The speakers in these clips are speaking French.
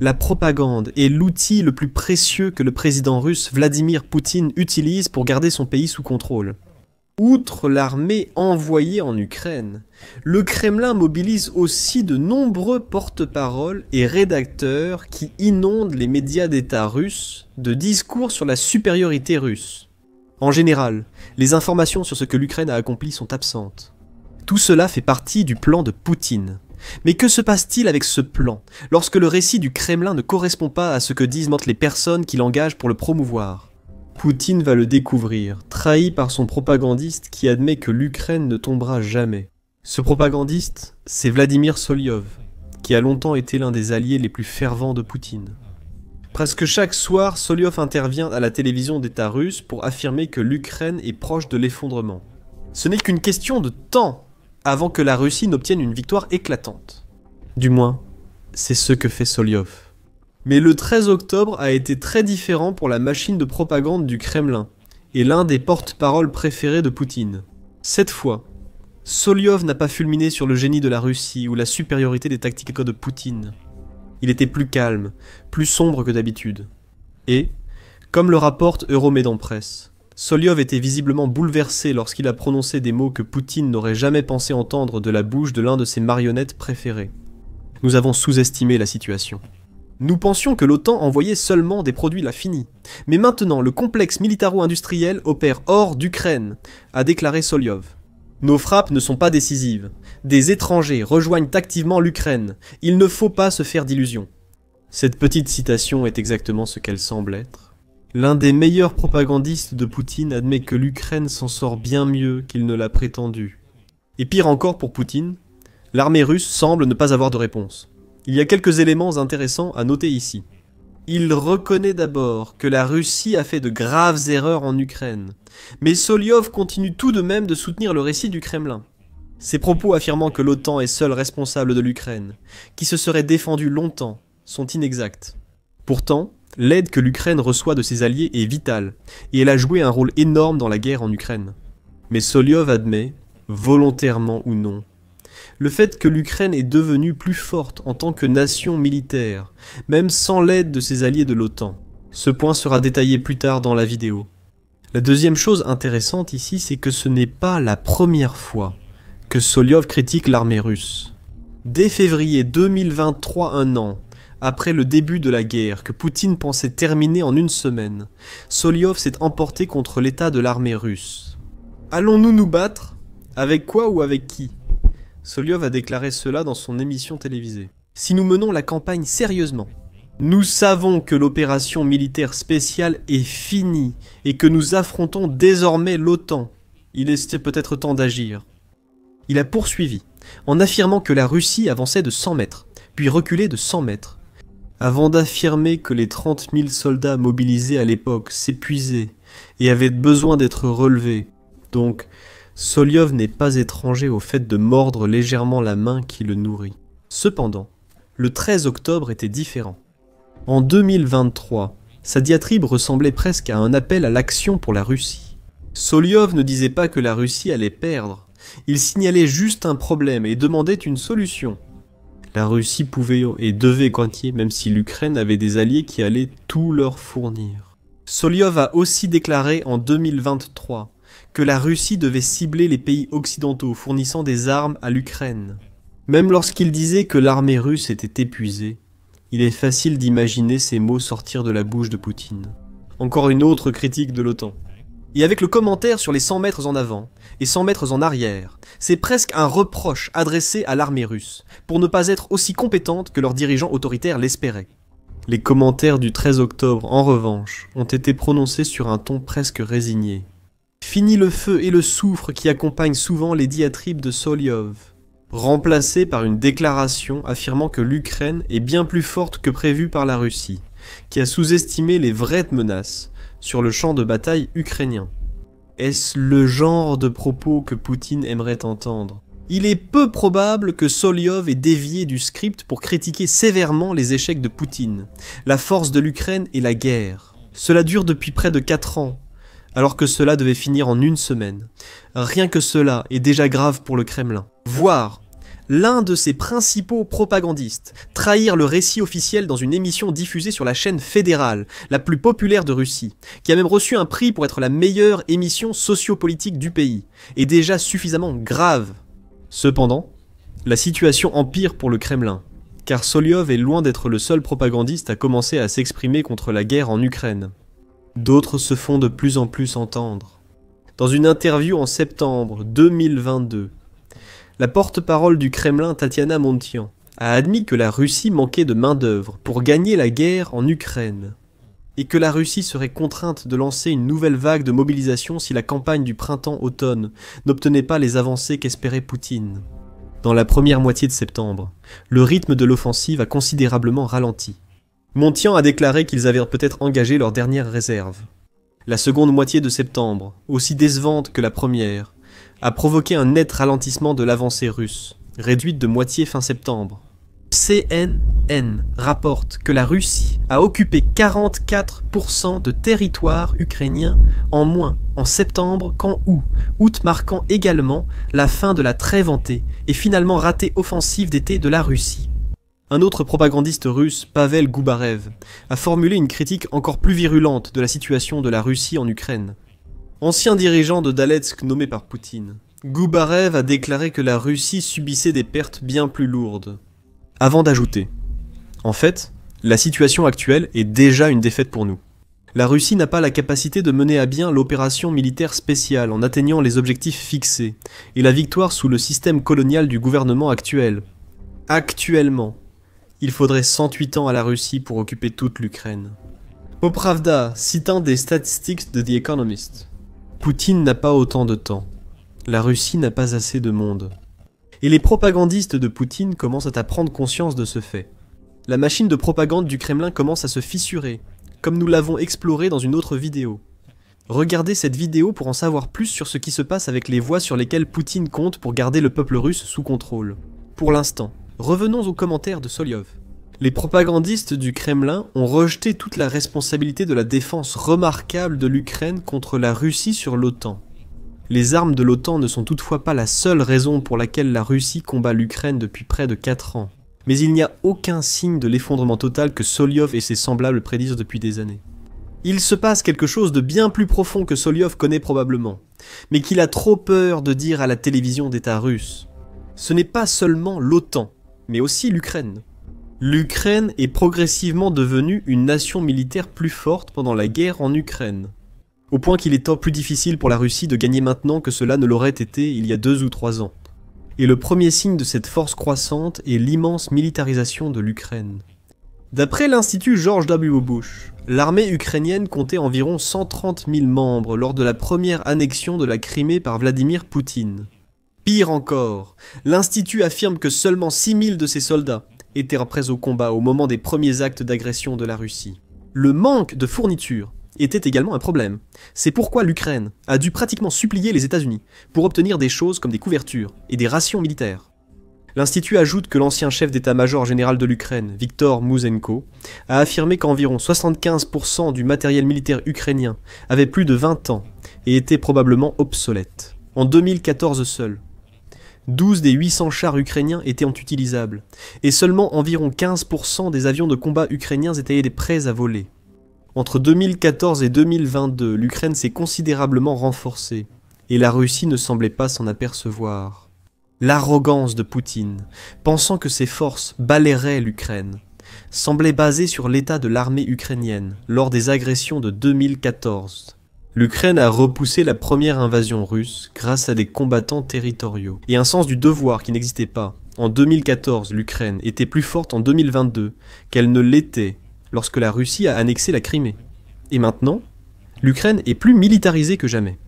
La propagande est l'outil le plus précieux que le président russe Vladimir Poutine utilise pour garder son pays sous contrôle. Outre l'armée envoyée en Ukraine, le Kremlin mobilise aussi de nombreux porte-paroles et rédacteurs qui inondent les médias d'État russes de discours sur la supériorité russe. En général, les informations sur ce que l'Ukraine a accompli sont absentes. Tout cela fait partie du plan de Poutine. Mais que se passe-t-il avec ce plan, lorsque le récit du Kremlin ne correspond pas à ce que disent les personnes qui l'engagent pour le promouvoir ? Poutine va le découvrir, trahi par son propagandiste qui admet que l'Ukraine ne tombera jamais. Ce propagandiste, c'est Vladimir Soliov, qui a longtemps été l'un des alliés les plus fervents de Poutine. Presque chaque soir, Soliov intervient à la télévision d'État russe pour affirmer que l'Ukraine est proche de l'effondrement. Ce n'est qu'une question de temps avant que la Russie n'obtienne une victoire éclatante. Du moins, c'est ce que fait Soliov. Mais le 13 octobre a été très différent pour la machine de propagande du Kremlin, et l'un des porte-paroles préférés de Poutine. Cette fois, Soliov n'a pas fulminé sur le génie de la Russie ou la supériorité des tactiques de Poutine. Il était plus calme, plus sombre que d'habitude. Et, comme le rapporte Euromaidan Press, Soliov était visiblement bouleversé lorsqu'il a prononcé des mots que Poutine n'aurait jamais pensé entendre de la bouche de l'un de ses marionnettes préférées. Nous avons sous-estimé la situation. Nous pensions que l'OTAN envoyait seulement des produits là finis. Mais maintenant, le complexe militaro-industriel opère hors d'Ukraine, a déclaré Soliov. Nos frappes ne sont pas décisives. Des étrangers rejoignent activement l'Ukraine. Il ne faut pas se faire d'illusions. Cette petite citation est exactement ce qu'elle semble être. L'un des meilleurs propagandistes de Poutine admet que l'Ukraine s'en sort bien mieux qu'il ne l'a prétendu. Et pire encore pour Poutine, l'armée russe semble ne pas avoir de réponse. Il y a quelques éléments intéressants à noter ici. Il reconnaît d'abord que la Russie a fait de graves erreurs en Ukraine, mais Soliov continue tout de même de soutenir le récit du Kremlin. Ses propos affirmant que l'OTAN est seule responsable de l'Ukraine, qui se serait défendue longtemps, sont inexacts. Pourtant, l'aide que l'Ukraine reçoit de ses alliés est vitale, et elle a joué un rôle énorme dans la guerre en Ukraine. Mais Soliov admet, volontairement ou non, le fait que l'Ukraine est devenue plus forte en tant que nation militaire, même sans l'aide de ses alliés de l'OTAN. Ce point sera détaillé plus tard dans la vidéo. La deuxième chose intéressante ici, c'est que ce n'est pas la première fois que Soliov critique l'armée russe. Dès février 2023, un an, après le début de la guerre que Poutine pensait terminer en une semaine, Soliov s'est emporté contre l'état de l'armée russe. Allons-nous nous battre? Avec quoi ou avec qui? Soliov a déclaré cela dans son émission télévisée. Si nous menons la campagne sérieusement, nous savons que l'opération militaire spéciale est finie et que nous affrontons désormais l'OTAN. Il est peut-être temps d'agir. Il a poursuivi, en affirmant que la Russie avançait de 100 mètres, puis reculait de 100 mètres, avant d'affirmer que les 30 000 soldats mobilisés à l'époque s'épuisaient et avaient besoin d'être relevés. Donc, Soliov n'est pas étranger au fait de mordre légèrement la main qui le nourrit. Cependant, le 13 octobre était différent. En 2023, sa diatribe ressemblait presque à un appel à l'action pour la Russie. Soliov ne disait pas que la Russie allait perdre, il signalait juste un problème et demandait une solution. La Russie pouvait et devait gagner même si l'Ukraine avait des alliés qui allaient tout leur fournir. Soliov a aussi déclaré en 2023 que la Russie devait cibler les pays occidentaux fournissant des armes à l'Ukraine. Même lorsqu'il disait que l'armée russe était épuisée, il est facile d'imaginer ces mots sortir de la bouche de Poutine. Encore une autre critique de l'OTAN. Et avec le commentaire sur les 100 mètres en avant et 100 mètres en arrière, c'est presque un reproche adressé à l'armée russe, pour ne pas être aussi compétente que leurs dirigeants autoritaires l'espéraient. Les commentaires du 13 octobre, en revanche, ont été prononcés sur un ton presque résigné. Fini le feu et le soufre qui accompagnent souvent les diatribes de Soliov, remplacé par une déclaration affirmant que l'Ukraine est bien plus forte que prévu par la Russie, qui a sous-estimé les vraies menaces sur le champ de bataille ukrainien. Est-ce le genre de propos que Poutine aimerait entendre? Il est peu probable que Soliov ait dévié du script pour critiquer sévèrement les échecs de Poutine, la force de l'Ukraine et la guerre. Cela dure depuis près de 4 ans, alors que cela devait finir en une semaine. Rien que cela est déjà grave pour le Kremlin. Voire, l'un de ses principaux propagandistes, trahir le récit officiel dans une émission diffusée sur la chaîne fédérale, la plus populaire de Russie, qui a même reçu un prix pour être la meilleure émission sociopolitique du pays, est déjà suffisamment grave. Cependant, la situation empire pour le Kremlin, car Solyov est loin d'être le seul propagandiste à commencer à s'exprimer contre la guerre en Ukraine. D'autres se font de plus en plus entendre. Dans une interview en septembre 2022, la porte-parole du Kremlin, Tatiana Montian, a admis que la Russie manquait de main-d'œuvre pour gagner la guerre en Ukraine, et que la Russie serait contrainte de lancer une nouvelle vague de mobilisation si la campagne du printemps-automne n'obtenait pas les avancées qu'espérait Poutine. Dans la première moitié de septembre, le rythme de l'offensive a considérablement ralenti. Montian a déclaré qu'ils avaient peut-être engagé leur dernière réserve. La seconde moitié de septembre, aussi décevante que la première, a provoqué un net ralentissement de l'avancée russe, réduite de moitié fin septembre. CNN rapporte que la Russie a occupé 44% de territoire ukrainien en moins en septembre qu'en août, août marquant également la fin de la très vantée et finalement ratée offensive d'été de la Russie. Un autre propagandiste russe, Pavel Goubarev, a formulé une critique encore plus virulente de la situation de la Russie en Ukraine. Ancien dirigeant de Donetsk nommé par Poutine, Goubarev a déclaré que la Russie subissait des pertes bien plus lourdes. Avant d'ajouter, en fait, la situation actuelle est déjà une défaite pour nous. La Russie n'a pas la capacité de mener à bien l'opération militaire spéciale en atteignant les objectifs fixés, et la victoire sous le système colonial du gouvernement actuel. Actuellement, il faudrait 108 ans à la Russie pour occuper toute l'Ukraine. Popravda, citant des statistiques de The Economist. Poutine n'a pas autant de temps. La Russie n'a pas assez de monde. Et les propagandistes de Poutine commencent à prendre conscience de ce fait. La machine de propagande du Kremlin commence à se fissurer, comme nous l'avons exploré dans une autre vidéo. Regardez cette vidéo pour en savoir plus sur ce qui se passe avec les voies sur lesquelles Poutine compte pour garder le peuple russe sous contrôle. Pour l'instant, revenons aux commentaires de Solyov. Les propagandistes du Kremlin ont rejeté toute la responsabilité de la défense remarquable de l'Ukraine contre la Russie sur l'OTAN. Les armes de l'OTAN ne sont toutefois pas la seule raison pour laquelle la Russie combat l'Ukraine depuis près de 4 ans. Mais il n'y a aucun signe de l'effondrement total que Solyov et ses semblables prédisent depuis des années. Il se passe quelque chose de bien plus profond que Solyov connaît probablement, mais qu'il a trop peur de dire à la télévision d'État russe. Ce n'est pas seulement l'OTAN, mais aussi l'Ukraine. L'Ukraine est progressivement devenue une nation militaire plus forte pendant la guerre en Ukraine, au point qu'il est tant plus difficile pour la Russie de gagner maintenant que cela ne l'aurait été il y a 2 ou 3 ans. Et le premier signe de cette force croissante est l'immense militarisation de l'Ukraine. D'après l'Institut George W. Bush, l'armée ukrainienne comptait environ 130 000 membres lors de la première annexion de la Crimée par Vladimir Poutine. Pire encore, l'Institut affirme que seulement 6 000 de ses soldats étaient prêts au combat au moment des premiers actes d'agression de la Russie. Le manque de fournitures était également un problème. C'est pourquoi l'Ukraine a dû pratiquement supplier les États-Unis pour obtenir des choses comme des couvertures et des rations militaires. L'Institut ajoute que l'ancien chef d'état-major général de l'Ukraine, Viktor Mouzenko, a affirmé qu'environ 75% du matériel militaire ukrainien avait plus de 20 ans et était probablement obsolète. En 2014 seul, 12 des 800 chars ukrainiens étaient utilisables, et seulement environ 15% des avions de combat ukrainiens étaient prêts à voler. Entre 2014 et 2022, l'Ukraine s'est considérablement renforcée, et la Russie ne semblait pas s'en apercevoir. L'arrogance de Poutine, pensant que ses forces balayeraient l'Ukraine, semblait basée sur l'état de l'armée ukrainienne lors des agressions de 2014. L'Ukraine a repoussé la première invasion russe grâce à des combattants territoriaux et un sens du devoir qui n'existait pas. En 2014, l'Ukraine était plus forte en 2022 qu'elle ne l'était lorsque la Russie a annexé la Crimée. Et maintenant, l'Ukraine est plus militarisée que jamais.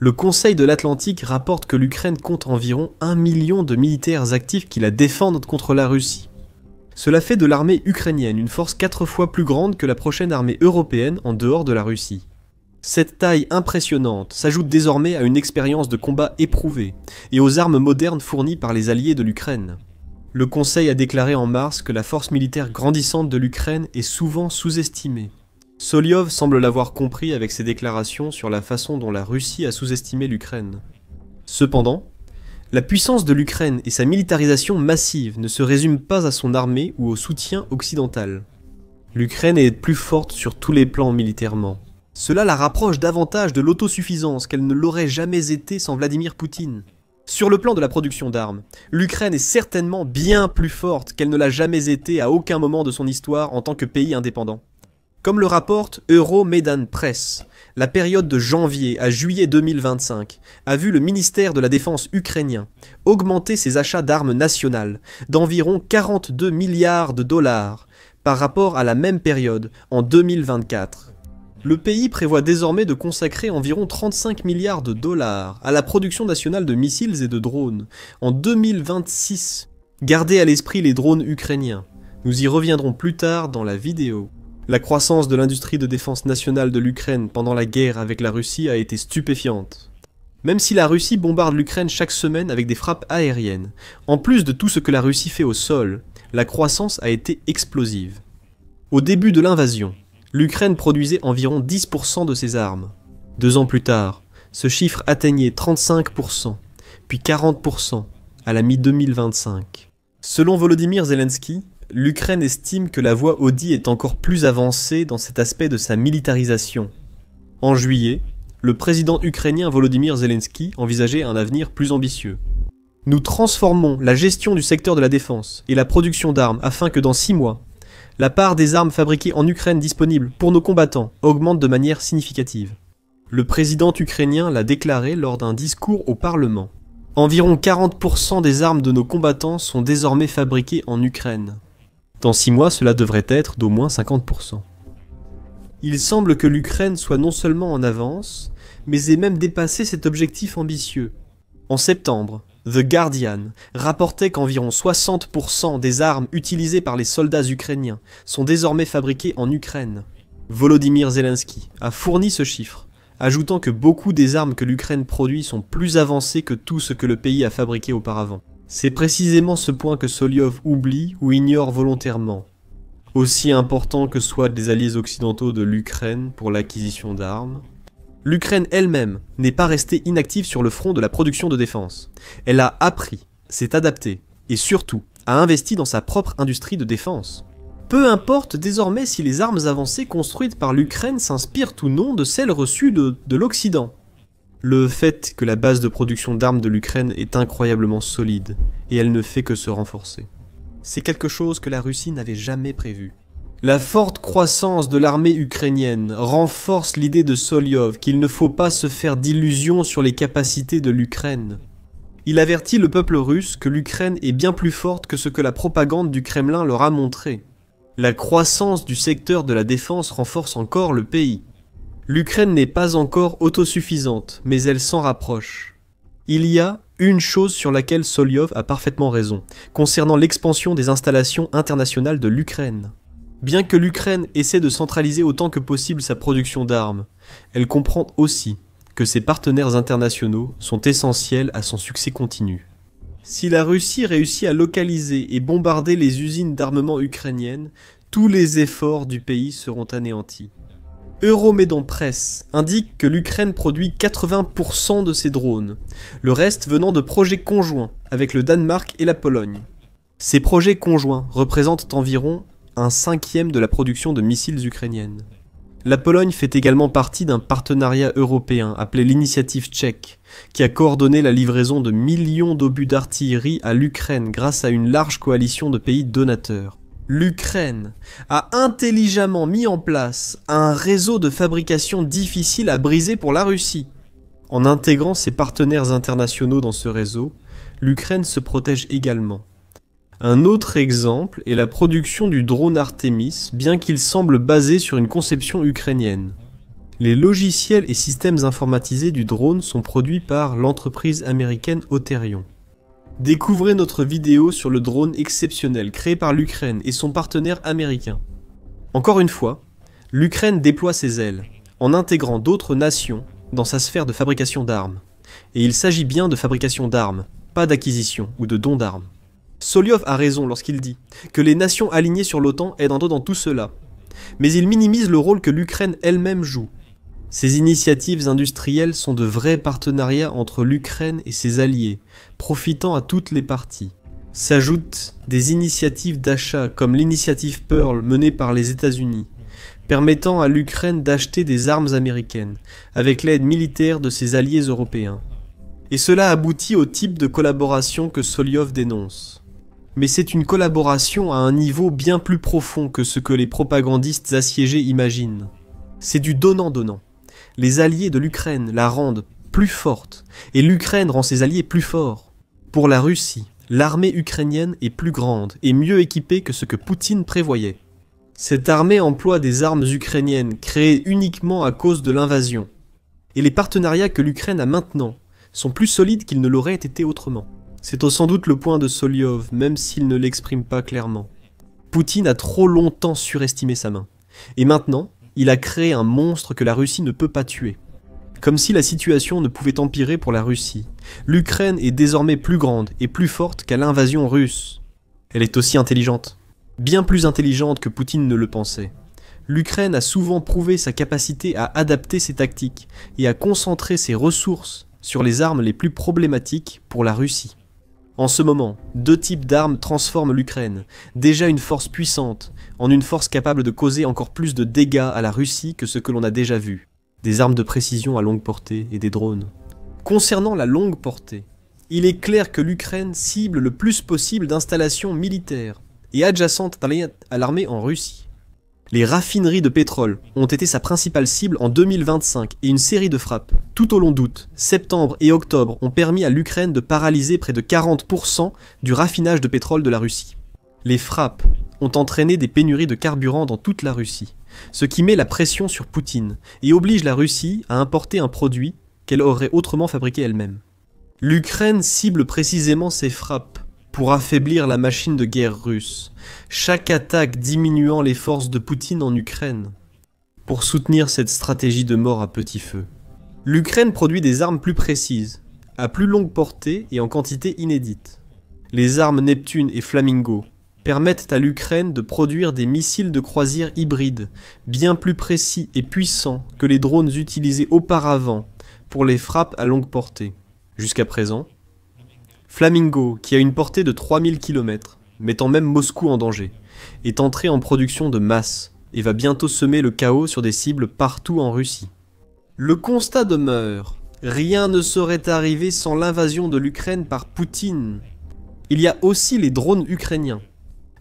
Le Conseil de l'Atlantique rapporte que l'Ukraine compte environ 1 million de militaires actifs qui la défendent contre la Russie. Cela fait de l'armée ukrainienne une force 4 fois plus grande que la prochaine armée européenne en dehors de la Russie. Cette taille impressionnante s'ajoute désormais à une expérience de combat éprouvée et aux armes modernes fournies par les alliés de l'Ukraine. Le Conseil a déclaré en mars que la force militaire grandissante de l'Ukraine est souvent sous-estimée. Solyov semble l'avoir compris avec ses déclarations sur la façon dont la Russie a sous-estimé l'Ukraine. Cependant, La puissance de l'Ukraine et sa militarisation massive ne se résument pas à son armée ou au soutien occidental. L'Ukraine est plus forte sur tous les plans militairement. Cela la rapproche davantage de l'autosuffisance qu'elle ne l'aurait jamais été sans Vladimir Poutine. Sur le plan de la production d'armes, l'Ukraine est certainement bien plus forte qu'elle ne l'a jamais été à aucun moment de son histoire en tant que pays indépendant. Comme le rapporte Euromaidan Press, la période de janvier à juillet 2025 a vu le ministère de la Défense ukrainien augmenter ses achats d'armes nationales d'environ 42 milliards de dollars par rapport à la même période en 2024. Le pays prévoit désormais de consacrer environ 35 milliards de dollars à la production nationale de missiles et de drones en 2026. Gardez à l'esprit les drones ukrainiens. Nous y reviendrons plus tard dans la vidéo. La croissance de l'industrie de défense nationale de l'Ukraine pendant la guerre avec la Russie a été stupéfiante. Même si la Russie bombarde l'Ukraine chaque semaine avec des frappes aériennes, en plus de tout ce que la Russie fait au sol, la croissance a été explosive. Au début de l'invasion, l'Ukraine produisait environ 10% de ses armes. 2 ans plus tard, ce chiffre atteignait 35%, puis 40% à la mi-2025. Selon Volodymyr Zelensky, l'Ukraine estime que la voie Audi est encore plus avancée dans cet aspect de sa militarisation. En juillet, le président ukrainien Volodymyr Zelensky envisageait un avenir plus ambitieux. Nous transformons la gestion du secteur de la défense et la production d'armes afin que dans 6 mois, la part des armes fabriquées en Ukraine disponibles pour nos combattants augmente de manière significative. Le président ukrainien l'a déclaré lors d'un discours au Parlement. Environ 40% des armes de nos combattants sont désormais fabriquées en Ukraine. Dans 6 mois, cela devrait être d'au moins 50%. Il semble que l'Ukraine soit non seulement en avance, mais ait même dépassé cet objectif ambitieux. En septembre, The Guardian rapportait qu'environ 60% des armes utilisées par les soldats ukrainiens sont désormais fabriquées en Ukraine. Volodymyr Zelensky a fourni ce chiffre, ajoutant que beaucoup des armes que l'Ukraine produit sont plus avancées que tout ce que le pays a fabriqué auparavant. C'est précisément ce point que Soliov oublie ou ignore volontairement. Aussi important que soient les alliés occidentaux de l'Ukraine pour l'acquisition d'armes, l'Ukraine elle-même n'est pas restée inactive sur le front de la production de défense. Elle a appris, s'est adaptée et surtout a investi dans sa propre industrie de défense. Peu importe désormais si les armes avancées construites par l'Ukraine s'inspirent ou non de celles reçues de l'Occident. Le fait que la base de production d'armes de l'Ukraine est incroyablement solide, et elle ne fait que se renforcer. C'est quelque chose que la Russie n'avait jamais prévu. La forte croissance de l'armée ukrainienne renforce l'idée de Soliov qu'il ne faut pas se faire d'illusions sur les capacités de l'Ukraine. Il avertit le peuple russe que l'Ukraine est bien plus forte que ce que la propagande du Kremlin leur a montré. La croissance du secteur de la défense renforce encore le pays. L'Ukraine n'est pas encore autosuffisante, mais elle s'en rapproche. Il y a une chose sur laquelle Soliov a parfaitement raison, concernant l'expansion des installations internationales de l'Ukraine. Bien que l'Ukraine essaie de centraliser autant que possible sa production d'armes, elle comprend aussi que ses partenaires internationaux sont essentiels à son succès continu. Si la Russie réussit à localiser et bombarder les usines d'armement ukrainiennes, tous les efforts du pays seront anéantis. Euromaidan Press indique que l'Ukraine produit 80% de ses drones, le reste venant de projets conjoints avec le Danemark et la Pologne. Ces projets conjoints représentent environ 1/5 de la production de missiles ukrainiennes. La Pologne fait également partie d'un partenariat européen appelé l'Initiative tchèque, qui a coordonné la livraison de millions d'obus d'artillerie à l'Ukraine grâce à une large coalition de pays donateurs. L'Ukraine a intelligemment mis en place un réseau de fabrication difficile à briser pour la Russie. En intégrant ses partenaires internationaux dans ce réseau, l'Ukraine se protège également. Un autre exemple est la production du drone Artemis, bien qu'il semble basé sur une conception ukrainienne. Les logiciels et systèmes informatisés du drone sont produits par l'entreprise américaine Auterion. Découvrez notre vidéo sur le drone exceptionnel créé par l'Ukraine et son partenaire américain. Encore une fois, l'Ukraine déploie ses ailes, en intégrant d'autres nations dans sa sphère de fabrication d'armes. Et il s'agit bien de fabrication d'armes, pas d'acquisition ou de don d'armes. Soliov a raison lorsqu'il dit que les nations alignées sur l'OTAN aident dans tout cela, mais il minimise le rôle que l'Ukraine elle-même joue. Ces initiatives industrielles sont de vrais partenariats entre l'Ukraine et ses alliés, profitant à toutes les parties. S'ajoutent des initiatives d'achat comme l'initiative Pearl menée par les États-Unis, permettant à l'Ukraine d'acheter des armes américaines, avec l'aide militaire de ses alliés européens. Et cela aboutit au type de collaboration que Soliov dénonce. Mais c'est une collaboration à un niveau bien plus profond que ce que les propagandistes assiégés imaginent. C'est du donnant-donnant. Les alliés de l'Ukraine la rendent plus forte, et l'Ukraine rend ses alliés plus forts. Pour la Russie, l'armée ukrainienne est plus grande et mieux équipée que ce que Poutine prévoyait. Cette armée emploie des armes ukrainiennes créées uniquement à cause de l'invasion. Et les partenariats que l'Ukraine a maintenant sont plus solides qu'ils ne l'auraient été autrement. C'est sans doute le point de Soliov, même s'il ne l'exprime pas clairement. Poutine a trop longtemps surestimé sa main. Et maintenant, il a créé un monstre que la Russie ne peut pas tuer. Comme si la situation ne pouvait empirer pour la Russie. L'Ukraine est désormais plus grande et plus forte qu'à l'invasion russe. Elle est aussi intelligente. Bien plus intelligente que Poutine ne le pensait. L'Ukraine a souvent prouvé sa capacité à adapter ses tactiques et à concentrer ses ressources sur les armes les plus problématiques pour la Russie. En ce moment, deux types d'armes transforment l'Ukraine, déjà une force puissante, en une force capable de causer encore plus de dégâts à la Russie que ce que l'on a déjà vu. Des armes de précision à longue portée et des drones. Concernant la longue portée, il est clair que l'Ukraine cible le plus possible d'installations militaires et adjacentes à l'armée en Russie. Les raffineries de pétrole ont été sa principale cible en 2025 et une série de frappes, tout au long d'août, septembre et octobre, ont permis à l'Ukraine de paralyser près de 40% du raffinage de pétrole de la Russie. Les frappes ont entraîné des pénuries de carburant dans toute la Russie, ce qui met la pression sur Poutine et oblige la Russie à importer un produit qu'elle aurait autrement fabriqué elle-même. L'Ukraine cible précisément ces frappes pour affaiblir la machine de guerre russe, chaque attaque diminuant les forces de Poutine en Ukraine. Pour soutenir cette stratégie de mort à petit feu, l'Ukraine produit des armes plus précises, à plus longue portée et en quantité inédite. Les armes Neptune et Flamingo permettent à l'Ukraine de produire des missiles de croisière hybrides, bien plus précis et puissants que les drones utilisés auparavant pour les frappes à longue portée. Jusqu'à présent, Flamingo, qui a une portée de 3000 km, mettant même Moscou en danger, est entré en production de masse et va bientôt semer le chaos sur des cibles partout en Russie. Le constat demeure, rien ne saurait arriver sans l'invasion de l'Ukraine par Poutine. Il y a aussi les drones ukrainiens.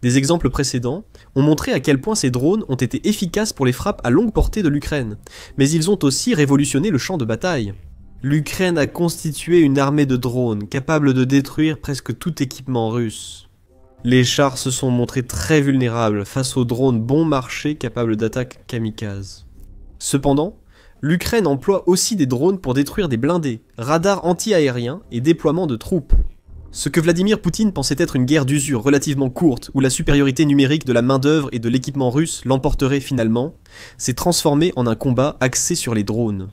Des exemples précédents ont montré à quel point ces drones ont été efficaces pour les frappes à longue portée de l'Ukraine, mais ils ont aussi révolutionné le champ de bataille. L'Ukraine a constitué une armée de drones capable de détruire presque tout équipement russe. Les chars se sont montrés très vulnérables face aux drones bon marché capables d'attaques kamikazes. Cependant, l'Ukraine emploie aussi des drones pour détruire des blindés, radars anti-aériens et déploiement de troupes. Ce que Vladimir Poutine pensait être une guerre d'usure relativement courte où la supériorité numérique de la main-d'œuvre et de l'équipement russe l'emporterait finalement, s'est transformé en un combat axé sur les drones.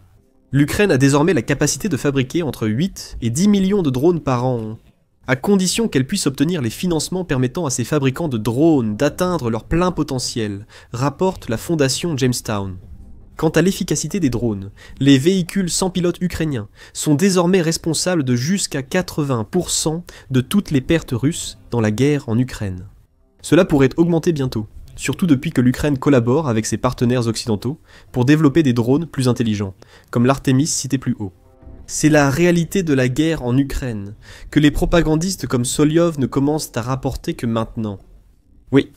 L'Ukraine a désormais la capacité de fabriquer entre 8 et 10 millions de drones par an, à condition qu'elle puisse obtenir les financements permettant à ses fabricants de drones d'atteindre leur plein potentiel, rapporte la fondation Jamestown. Quant à l'efficacité des drones, les véhicules sans pilote ukrainiens sont désormais responsables de jusqu'à 80% de toutes les pertes russes dans la guerre en Ukraine. Cela pourrait augmenter bientôt, surtout depuis que l'Ukraine collabore avec ses partenaires occidentaux pour développer des drones plus intelligents, comme l'Artemis cité plus haut. C'est la réalité de la guerre en Ukraine, que les propagandistes comme Soliov ne commencent à rapporter que maintenant. Oui,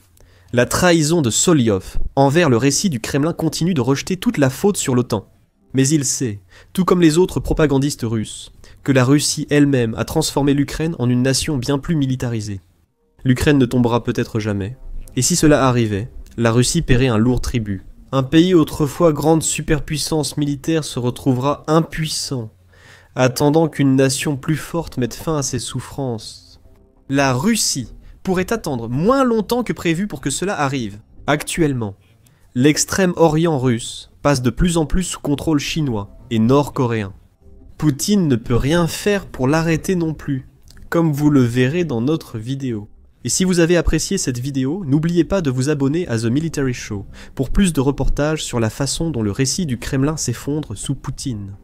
la trahison de Soliov envers le récit du Kremlin continue de rejeter toute la faute sur l'OTAN. Mais il sait, tout comme les autres propagandistes russes, que la Russie elle-même a transformé l'Ukraine en une nation bien plus militarisée. L'Ukraine ne tombera peut-être jamais. Et si cela arrivait, la Russie paierait un lourd tribut. Un pays autrefois grande superpuissance militaire se retrouvera impuissant, attendant qu'une nation plus forte mette fin à ses souffrances. La Russie pourrait attendre moins longtemps que prévu pour que cela arrive. Actuellement, l'extrême-orient russe passe de plus en plus sous contrôle chinois et nord-coréen. Poutine ne peut rien faire pour l'arrêter non plus, comme vous le verrez dans notre vidéo. Et si vous avez apprécié cette vidéo, n'oubliez pas de vous abonner à The Military Show pour plus de reportages sur la façon dont le récit du Kremlin s'effondre sous Poutine.